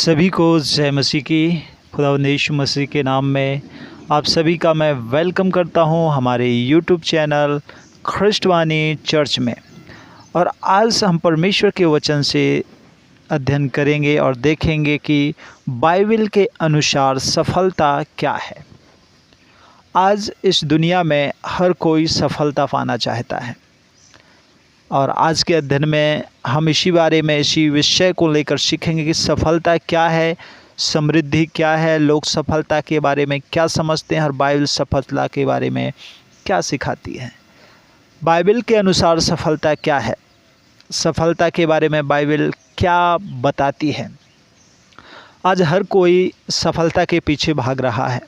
सभी को जय मसीह की। खुदावंद यीशु मसीह के नाम में आप सभी का मैं वेलकम करता हूं हमारे यूट्यूब चैनल ख्रिस्टवानी चर्च में। और आज हम परमेश्वर के वचन से अध्ययन करेंगे और देखेंगे कि बाइबल के अनुसार सफलता क्या है। आज इस दुनिया में हर कोई सफलता पाना चाहता है और आज के अध्ययन में हम इसी बारे में इसी विषय को लेकर सीखेंगे कि सफलता क्या है, समृद्धि क्या है, लोग सफलता के बारे में क्या समझते हैं और बाइबल सफलता के बारे में क्या सिखाती है। बाइबल के अनुसार सफलता क्या है, सफलता के बारे में बाइबल क्या बताती है। आज हर कोई सफलता के पीछे भाग रहा है,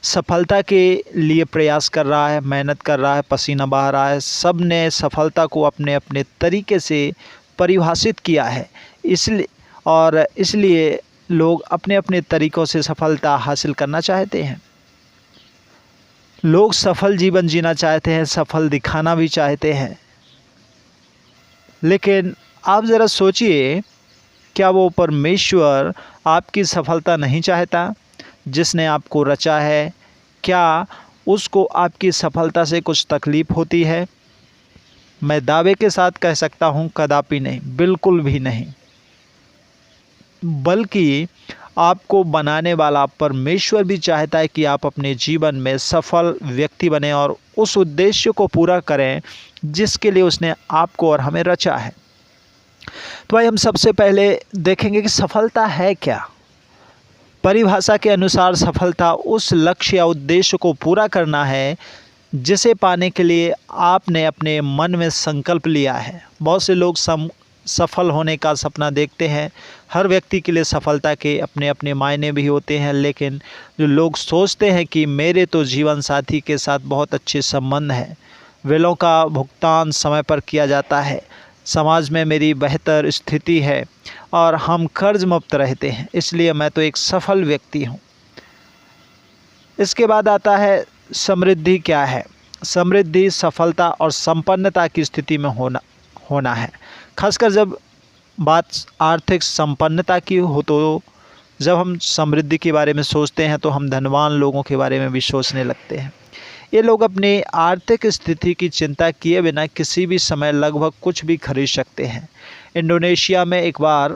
सफलता के लिए प्रयास कर रहा है, मेहनत कर रहा है, पसीना बहा रहा है। सब ने सफलता को अपने अपने तरीके से परिभाषित किया है, इसलिए लोग अपने अपने तरीक़ों से सफलता हासिल करना चाहते हैं। लोग सफल जीवन जीना चाहते हैं, सफल दिखाना भी चाहते हैं। लेकिन आप ज़रा सोचिए, क्या वो परमेश्वर आपकी सफलता नहीं चाहता? जिसने आपको रचा है, क्या उसको आपकी सफलता से कुछ तकलीफ़ होती है? मैं दावे के साथ कह सकता हूँ, कदापि नहीं, बिल्कुल भी नहीं। बल्कि आपको बनाने वाला परमेश्वर भी चाहता है कि आप अपने जीवन में सफल व्यक्ति बने और उस उद्देश्य को पूरा करें जिसके लिए उसने आपको और हमें रचा है। तो भाई, हम सबसे पहले देखेंगे कि सफलता है क्या। परिभाषा के अनुसार सफलता उस लक्ष्य या उद्देश्य को पूरा करना है जिसे पाने के लिए आपने अपने मन में संकल्प लिया है। बहुत से लोग सफल होने का सपना देखते हैं। हर व्यक्ति के लिए सफलता के अपने अपने मायने भी होते हैं, लेकिन जो लोग सोचते हैं कि मेरे तो जीवन साथी के साथ बहुत अच्छे संबंध हैं, बिलों का भुगतान समय पर किया जाता है, समाज में मेरी बेहतर स्थिति है और हम कर्ज मुक्त रहते हैं, इसलिए मैं तो एक सफल व्यक्ति हूँ। इसके बाद आता है समृद्धि क्या है। समृद्धि सफलता और संपन्नता की स्थिति में होना है। खासकर जब बात आर्थिक संपन्नता की हो, तो जब हम समृद्धि के बारे में सोचते हैं तो हम धनवान लोगों के बारे में भी सोचने लगते हैं। ये लोग अपनी आर्थिक स्थिति की चिंता किए बिना किसी भी समय लगभग कुछ भी खरीद सकते हैं। इंडोनेशिया में एक बार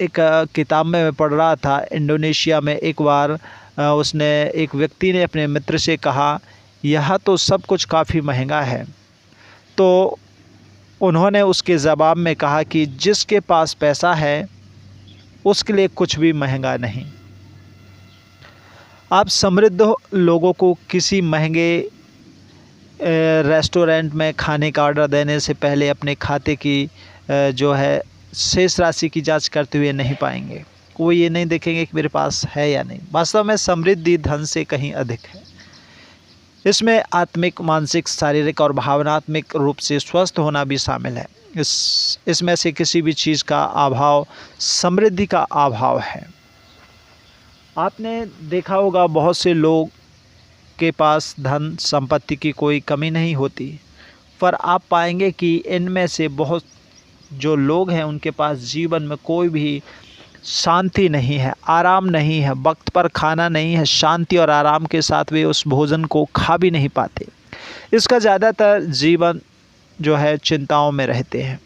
एक किताब में मैं पढ़ रहा था, इंडोनेशिया में एक बार एक व्यक्ति ने अपने मित्र से कहा, यह तो सब कुछ काफ़ी महंगा है। तो उन्होंने उसके जवाब में कहा कि जिसके पास पैसा है उसके लिए कुछ भी महंगा नहीं। आप समृद्ध लोगों को किसी महंगे रेस्टोरेंट में खाने का ऑर्डर देने से पहले अपने खाते की जो है शेष राशि की जांच करते हुए नहीं पाएंगे। वो ये नहीं देखेंगे कि मेरे पास है या नहीं। वास्तव में समृद्धि धन से कहीं अधिक है। इसमें आत्मिक, मानसिक, शारीरिक और भावनात्मक रूप से स्वस्थ होना भी शामिल है। इसमें से किसी भी चीज़ का अभाव समृद्धि का अभाव है। आपने देखा होगा, बहुत से लोग के पास धन संपत्ति की कोई कमी नहीं होती, पर आप पाएंगे कि इनमें से बहुत जो लोग हैं उनके पास जीवन में कोई भी शांति नहीं है, आराम नहीं है, वक्त पर खाना नहीं है, शांति और आराम के साथ वे उस भोजन को खा भी नहीं पाते। इसका ज़्यादातर जीवन जो है चिंताओं में रहते हैं,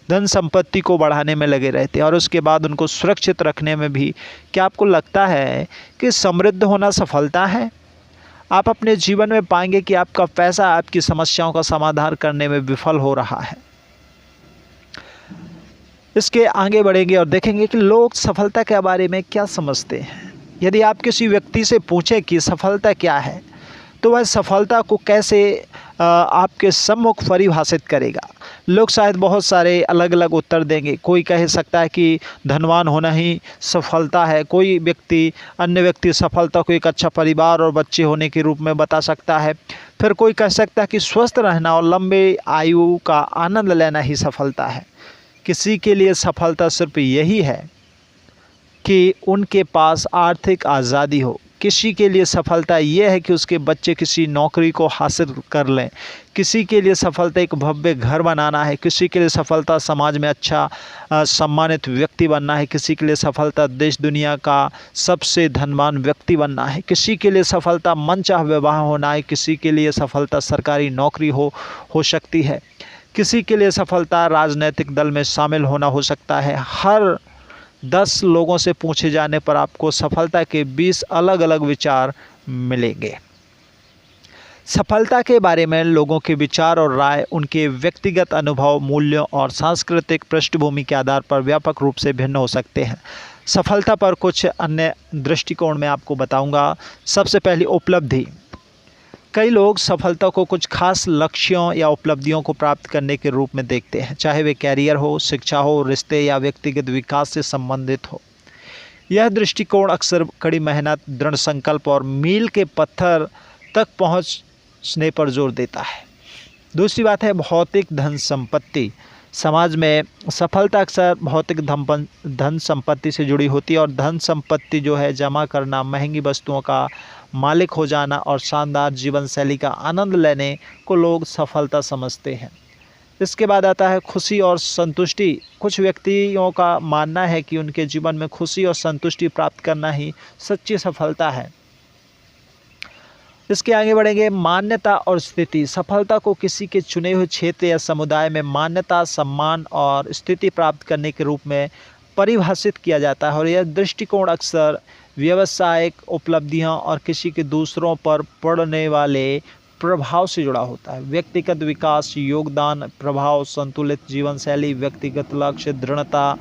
धन संपत्ति को बढ़ाने में लगे रहते हैं और उसके बाद उनको सुरक्षित रखने में भी। क्या आपको लगता है कि समृद्ध होना सफलता है? आप अपने जीवन में पाएंगे कि आपका पैसा आपकी समस्याओं का समाधान करने में विफल हो रहा है। इसके आगे बढ़ेंगे और देखेंगे कि लोग सफलता के बारे में क्या समझते हैं। यदि आप किसी व्यक्ति से पूछें कि सफलता क्या है, तो वह सफलता को कैसे आपके सम्मुख परिभाषित करेगा। लोग शायद बहुत सारे अलग अलग उत्तर देंगे। कोई कह सकता है कि धनवान होना ही सफलता है, अन्य व्यक्ति सफलता को एक अच्छा परिवार और बच्चे होने के रूप में बता सकता है। फिर कोई कह सकता है कि स्वस्थ रहना और लंबे आयु का आनंद लेना ही सफलता है। किसी के लिए सफलता सिर्फ यही है कि उनके पास आर्थिक आज़ादी हो, किसी के लिए सफलता ये है कि उसके बच्चे किसी नौकरी को हासिल कर लें, किसी के लिए सफलता एक भव्य घर बनाना है, किसी के लिए सफलता समाज में अच्छा सम्मानित व्यक्ति बनना है, किसी के लिए सफलता देश दुनिया का सबसे धनवान व्यक्ति बनना है, किसी के लिए सफलता मनचाह विवाह होना है, किसी के लिए सफलता सरकारी नौकरी हो सकती है, किसी के लिए सफलता राजनीतिक दल में शामिल होना हो सकता है। हर 10 लोगों से पूछे जाने पर आपको सफलता के 20 अलग अलग विचार मिलेंगे। सफलता के बारे में लोगों के विचार और राय उनके व्यक्तिगत अनुभव, मूल्यों और सांस्कृतिक पृष्ठभूमि के आधार पर व्यापक रूप से भिन्न हो सकते हैं। सफलता पर कुछ अन्य दृष्टिकोण मैं आपको बताऊंगा। सबसे पहली उपलब्धि। कई लोग सफलता को कुछ खास लक्ष्यों या उपलब्धियों को प्राप्त करने के रूप में देखते हैं, चाहे वे कैरियर हो, शिक्षा हो, रिश्ते या व्यक्तिगत विकास से संबंधित हो। यह दृष्टिकोण अक्सर कड़ी मेहनत, दृढ़ संकल्प और मील के पत्थर तक पहुंचने पर जोर देता है। दूसरी बात है भौतिक धन संपत्ति। समाज में सफलता अक्सर भौतिक धन संपत्ति से जुड़ी होती है और धन संपत्ति जो है जमा करना, महंगी वस्तुओं का मालिक हो जाना और शानदार जीवन शैली का आनंद लेने को लोग सफलता समझते हैं। इसके बाद आता है खुशी और संतुष्टि। कुछ व्यक्तियों का मानना है कि उनके जीवन में खुशी और संतुष्टि प्राप्त करना ही सच्ची सफलता है। इसके आगे बढ़ेंगे मान्यता और स्थिति। सफलता को किसी के चुने हुए क्षेत्र या समुदाय में मान्यता, सम्मान और स्थिति प्राप्त करने के रूप में परिभाषित किया जाता है और यह दृष्टिकोण अक्सर व्यावसायिक उपलब्धियां और किसी के दूसरों पर पड़ने वाले प्रभाव से जुड़ा होता है। व्यक्तिगत विकास, योगदान, प्रभाव, संतुलित जीवन शैली, व्यक्तिगत लक्ष्य, दृढ़ता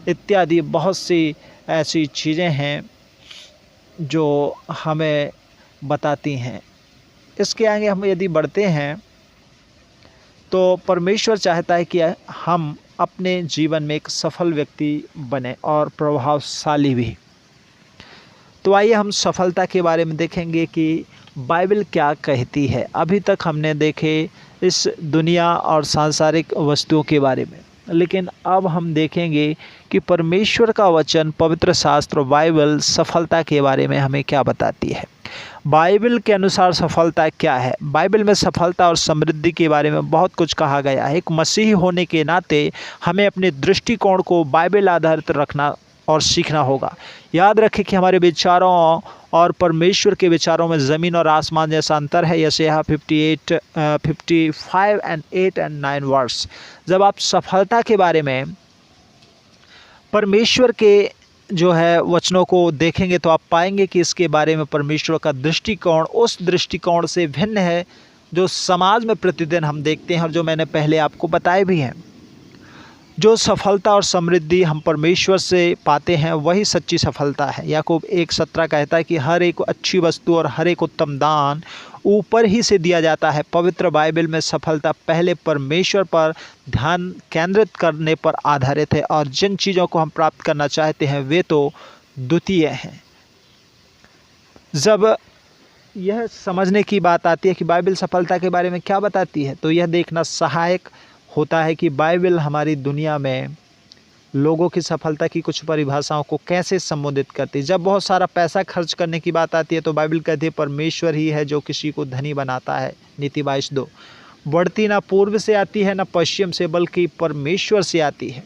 इत्यादि बहुत सी ऐसी चीज़ें हैं जो हमें बताती हैं। इसके आगे हम यदि बढ़ते हैं तो परमेश्वर चाहता है कि हम अपने जीवन में एक सफल व्यक्ति बने और प्रभावशाली भी। तो आइए हम सफलता के बारे में देखेंगे कि बाइबल क्या कहती है। अभी तक हमने देखे इस दुनिया और सांसारिक वस्तुओं के बारे में, लेकिन अब हम देखेंगे कि परमेश्वर का वचन, पवित्र शास्त्र बाइबल सफलता के बारे में हमें क्या बताती है। बाइबल के अनुसार सफलता क्या है। बाइबल में सफलता और समृद्धि के बारे में बहुत कुछ कहा गया है। एक मसीही होने के नाते हमें अपने दृष्टिकोण को बाइबल आधारित रखना और सीखना होगा। याद रखें कि हमारे विचारों और परमेश्वर के विचारों में ज़मीन और आसमान जैसा अंतर है। यशायाह 55 and 8 and 9 वर्स। जब आप सफलता के बारे में परमेश्वर के जो है वचनों को देखेंगे तो आप पाएंगे कि इसके बारे में परमेश्वर का दृष्टिकोण उस दृष्टिकोण से भिन्न है जो समाज में प्रतिदिन हम देखते हैं और जो मैंने पहले आपको बताए भी हैं। जो सफलता और समृद्धि हम परमेश्वर से पाते हैं वही सच्ची सफलता है। याकूब 1:17 कहता है कि हर एक अच्छी वस्तु और हर एक उत्तम दान ऊपर ही से दिया जाता है। पवित्र बाइबल में सफलता पहले परमेश्वर पर ध्यान केंद्रित करने पर आधारित है और जिन चीज़ों को हम प्राप्त करना चाहते हैं वे तो द्वितीय हैं। जब यह समझने की बात आती है कि बाइबल सफलता के बारे में क्या बताती है, तो यह देखना सहायक होता है कि बाइबल हमारी दुनिया में लोगों की सफलता की कुछ परिभाषाओं को कैसे संबोधित करती है। जब बहुत सारा पैसा खर्च करने की बात आती है तो बाइबल कहती है परमेश्वर ही है जो किसी को धनी बनाता है। नीति 22:2। बढ़ती ना पूर्व से आती है ना पश्चिम से, बल्कि परमेश्वर से आती है।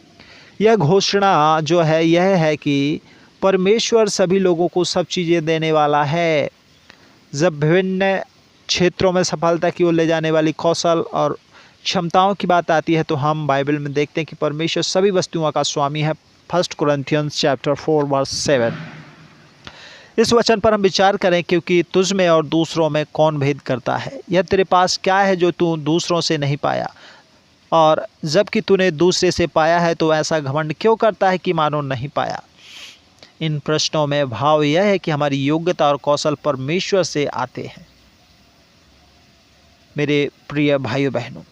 यह घोषणा जो है यह है कि परमेश्वर सभी लोगों को सब चीज़ें देने वाला है। जब विभिन्न क्षेत्रों में सफलता की ओर ले जाने वाली कौशल और क्षमताओं की बात आती है तो हम बाइबल में देखते हैं कि परमेश्वर सभी वस्तुओं का स्वामी है। 1 Corinthians chapter 4 verse 7। इस वचन पर हम विचार करें क्योंकि तुझ में और दूसरों में कौन भेद करता है। यह तेरे पास क्या है जो तू दूसरों से नहीं पाया, और जबकि तूने दूसरे से पाया है तो ऐसा घमंड क्यों करता है कि मानो नहीं पाया। इन प्रश्नों में भाव यह है कि हमारी योग्यता और कौशल परमेश्वर से आते हैं। मेरे प्रिय भाइयों बहनों,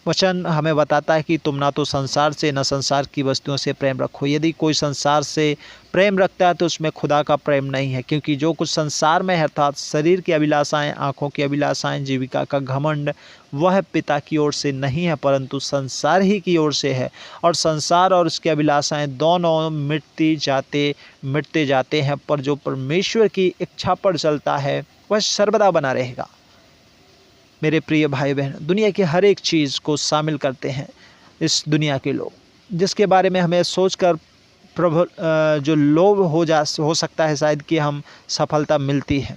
वचन हमें बताता है कि तुम ना तो संसार से न संसार की वस्तुओं से प्रेम रखो। यदि कोई संसार से प्रेम रखता है तो उसमें खुदा का प्रेम नहीं है, क्योंकि जो कुछ संसार में है अर्थात शरीर की अभिलाषाएं, आँखों की अभिलाषाएं, जीविका का घमंड, वह पिता की ओर से नहीं है परंतु संसार ही की ओर से है। और संसार और उसकी अभिलाषाएं दोनों मिटते जाते हैं, पर जो परमेश्वर की इच्छा पर चलता है वह सर्वदा बना रहेगा। मेरे प्रिय भाई बहन, दुनिया की हर एक चीज़ को शामिल करते हैं इस दुनिया के लोग, जिसके बारे में हमें सोचकर जो लोभ हो सकता है शायद कि हम सफलता मिलती है।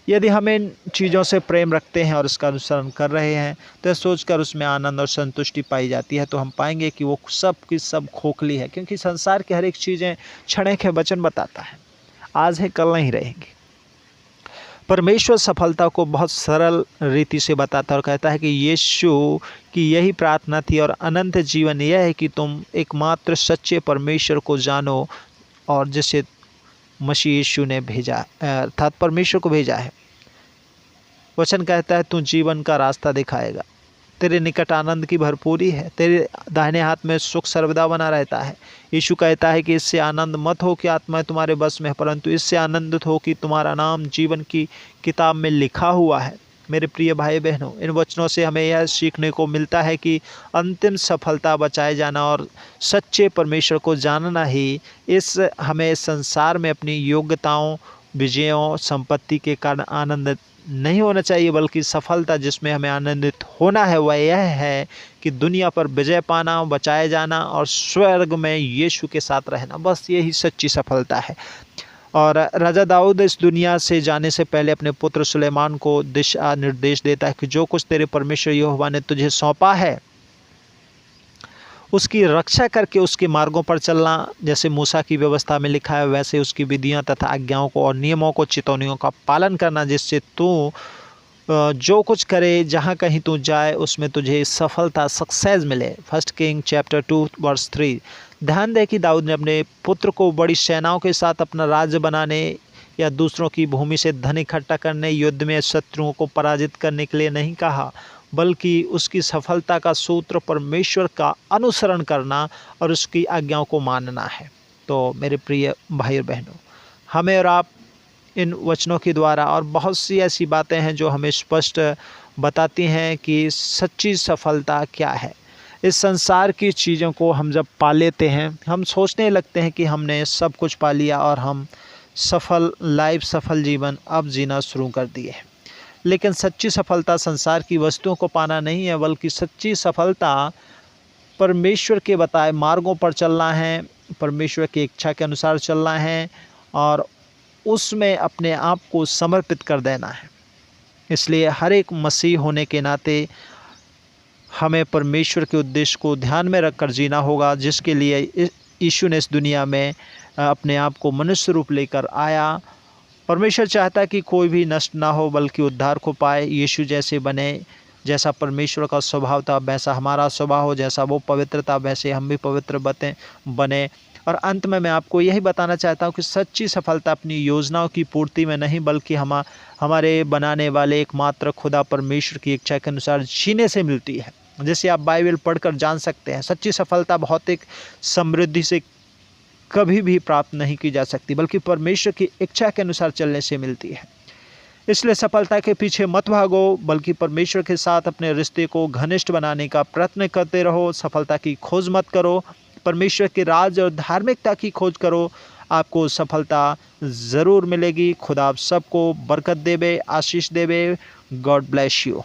यदि हम इन चीज़ों से प्रेम रखते हैं और इसका अनुसरण कर रहे हैं तो सोचकर उसमें आनंद और संतुष्टि पाई जाती है, तो हम पाएंगे कि वो सब की सब खोखली है, क्योंकि संसार की हर एक चीज़ें क्षणिक है। वचन बताता है आज है कल नहीं रहेंगी। परमेश्वर सफलता को बहुत सरल रीति से बताता है और कहता है कि यीशु की यही प्रार्थना थी और अनंत जीवन यह है कि तुम एकमात्र सच्चे परमेश्वर को जानो और जिसे मसीह यीशु ने भेजा, अर्थात परमेश्वर को भेजा है। वचन कहता है तू जीवन का रास्ता दिखाएगा, तेरे निकट आनंद की भरपूरी है, तेरे दाहिने हाथ में सुख सर्वदा बना रहता है। यीशु कहता है कि इससे आनंद मत हो कि आत्मा तुम्हारे बस में है, परंतु इससे आनंदित हो कि तुम्हारा नाम जीवन की किताब में लिखा हुआ है। मेरे प्रिय भाई बहनों, इन वचनों से हमें यह सीखने को मिलता है कि अंतिम सफलता बचाए जाना और सच्चे परमेश्वर को जानना ही हमें संसार में अपनी योग्यताओं, विजयों, संपत्ति के कारण आनंदित नहीं होना चाहिए, बल्कि सफलता जिसमें हमें आनंदित होना है वह यह है कि दुनिया पर विजय पाना, बचाए जाना और स्वर्ग में यीशु के साथ रहना। बस यही सच्ची सफलता है। और राजा दाऊद इस दुनिया से जाने से पहले अपने पुत्र सुलेमान को दिशा निर्देश देता है कि जो कुछ तेरे परमेश्वर यहोवा ने तुझे सौंपा है उसकी रक्षा करके उसके मार्गों पर चलना, जैसे मूसा की व्यवस्था में लिखा है वैसे उसकी विधियां तथा आज्ञाओं को और नियमों को, चितौनियों का पालन करना, जिससे तू जो कुछ करे, जहाँ कहीं तू जाए उसमें तुझे सफलता, सक्सेस मिले। 1 किंग चैप्टर 2 वर्स 3। ध्यान दें कि दाऊद ने अपने पुत्र को बड़ी सेनाओं के साथ अपना राज्य बनाने या दूसरों की भूमि से धन इकट्ठा करने, युद्ध में शत्रुओं को पराजित करने के लिए नहीं कहा, बल्कि उसकी सफलता का सूत्र परमेश्वर का अनुसरण करना और उसकी आज्ञाओं को मानना है। तो मेरे प्रिय भाई और बहनों, हमें और आप इन वचनों के द्वारा और बहुत सी ऐसी बातें हैं जो हमें स्पष्ट बताती हैं कि सच्ची सफलता क्या है। इस संसार की चीज़ों को हम जब पा लेते हैं, हम सोचने लगते हैं कि हमने सब कुछ पा लिया और हम सफल जीवन अब जीना शुरू कर दिए हैं। लेकिन सच्ची सफलता संसार की वस्तुओं को पाना नहीं है, बल्कि सच्ची सफलता परमेश्वर के बताए मार्गों पर चलना है, परमेश्वर की इच्छा के अनुसार चलना है और उसमें अपने आप को समर्पित कर देना है। इसलिए हर एक मसीह होने के नाते हमें परमेश्वर के उद्देश्य को ध्यान में रखकर जीना होगा, जिसके लिए यीशु ने इस दुनिया में अपने आप को मनुष्य रूप लेकर आया। परमेश्वर चाहता है कि कोई भी नष्ट ना हो बल्कि उद्धार को पाए, यीशु जैसे बने। जैसा परमेश्वर का स्वभाव था वैसा हमारा स्वभाव हो, जैसा वो पवित्र था वैसे हम भी पवित्र बने। और अंत में मैं आपको यही बताना चाहता हूँ कि सच्ची सफलता अपनी योजनाओं की पूर्ति में नहीं, बल्कि हमारे बनाने वाले एकमात्र खुदा परमेश्वर की इच्छा के अनुसार जीने से मिलती है। जैसे आप बाइबल पढ़कर जान सकते हैं, सच्ची सफलता भौतिक समृद्धि से कभी भी प्राप्त नहीं की जा सकती, बल्कि परमेश्वर की इच्छा के अनुसार चलने से मिलती है। इसलिए सफलता के पीछे मत भागो, बल्कि परमेश्वर के साथ अपने रिश्ते को घनिष्ठ बनाने का प्रयत्न करते रहो। सफलता की खोज मत करो, परमेश्वर के राज और धार्मिकता की खोज करो, आपको सफलता ज़रूर मिलेगी। खुदा आप सबको बरकत देवे, आशीष देवे। God bless you.